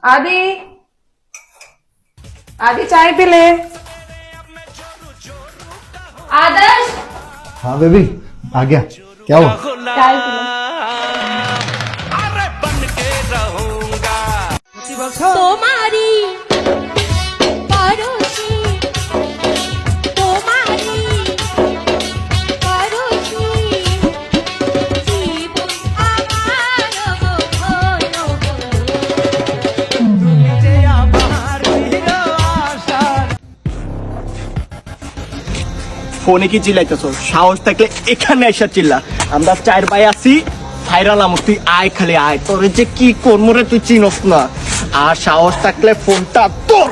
आदि आदि चाय पी ले। आदर्श। हाँ बेबी आ गया। क्या हुआ? चाय पी लो। तुम्हारी परोसी तुम्हारी परोसी जीवन आमारो হলো তুমি যে আমার প্রিয় আশা। ফোনে কি চিল্লাইতেছো? সাহস থাকলে এখানে এসে চিল্লা। আমরা চার ভাই আছি, ভাইরাল আমুক, তুই আয়, খালি আয়। তোরে যে কি করবো রে তুই চিনস না। আর সাহস থাকলে ফোনটা তোর।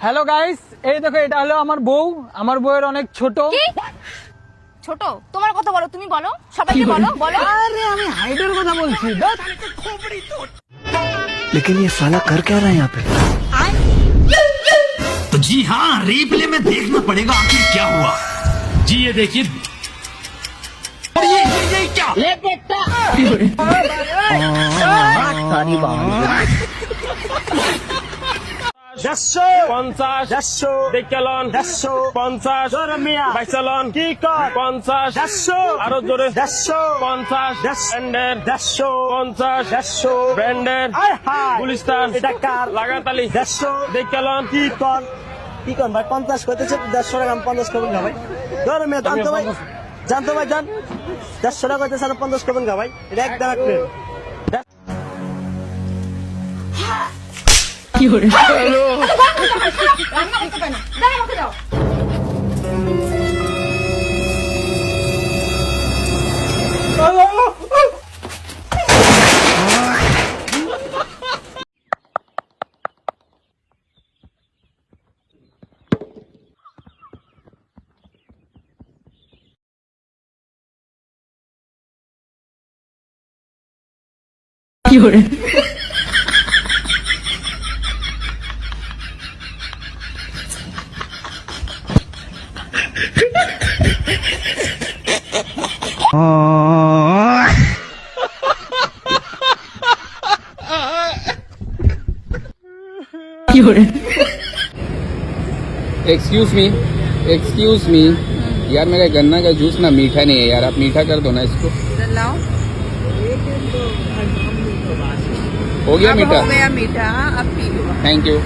হ্যালো গাইস, এই দেখো এটা হলো আমার বউ। আমার বউয়ের অনেক ছোট। ছোট তোমার কথা বলো, তুমি বলো, সবাইকে বলো বলো। আরে আমি হাইটের কথা বলছি। लेकिन ये साला कर क्या रहा है यहाँ पे? तो जी हाँ, रिप्ले में देखना पड़ेगा आखिर क्या हुआ। जी ये देखिए ये क्या सारी बात 50 দেখলন 50 বাইসালন কি কর 50 আরো জোরে 50 ব্র্যান্ডের 50 ব্র্যান্ডের গুলিস্তান এটা কার লাগাতালি দেখলন কি কর ভাই 50 কইতেছে 150 টাকা 50 করবেন না ভাই ধর মে জানতো ভাই জান 150 টাকা কইতেছে 50 করবেন না ভাই এটা এক দাঁড়া করে কি হলো রান্না করতে পারে না, দাঁড়া আমাকে দাও। কি হলো एक्सक्यूज मी यार, मेरा गन्ना का जूस ना मीठा नहीं है यार, आप मीठा कर दो ना इसको। लाओ। हो गया मीठा? हो गया मीठा, अब पी लो। Thank you.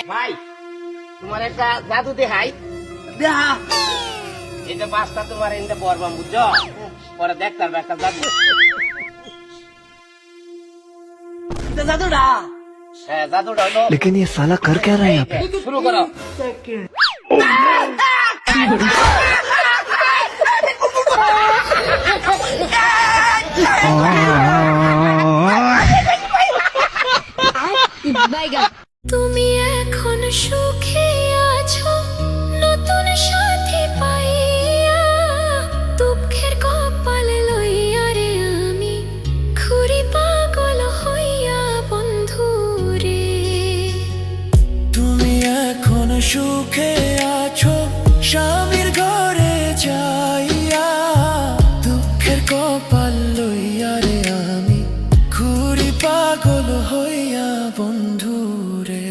ভাই তোমার একটা জাদু দেখাই। দেখা এটা বাসটা তোমার এনে পড়বাম, বুঝছো? পরে দেখতে পারবে একটা জাদু। এটা জাদুটা, হ্যাঁ জাদুটা হলো। लेकिन ये साला कर क्या रहा है यहाँ पे? শুরু করো। তুমি এখন সুখে আছো নতুন সাথী পাইয়া, দুঃখের কপালে লইয়া রে আমি ঘুরি পাগল হইয়া বন্ধু রে। তুমি এখন সুখে আছো স্বামীর ঘরে যাইয়া, দুঃখের কপাল লইয়া রে আমি ঘুরি পাগল হইয়া বন্ধু রে।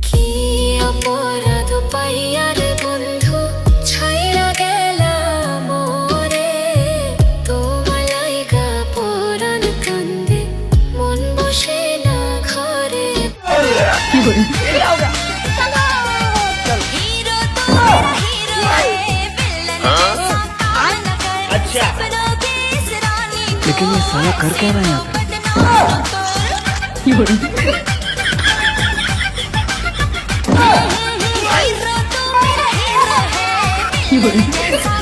কি অপরাধ পাইয়া রে বন্ধু ছাইরা গেলা মোরে, তোমার লাইগা পরাণ কান্দে মন বসে না ঘরে। लेकिन ये साला कर क्या रहा है यहाँ पे? जैसा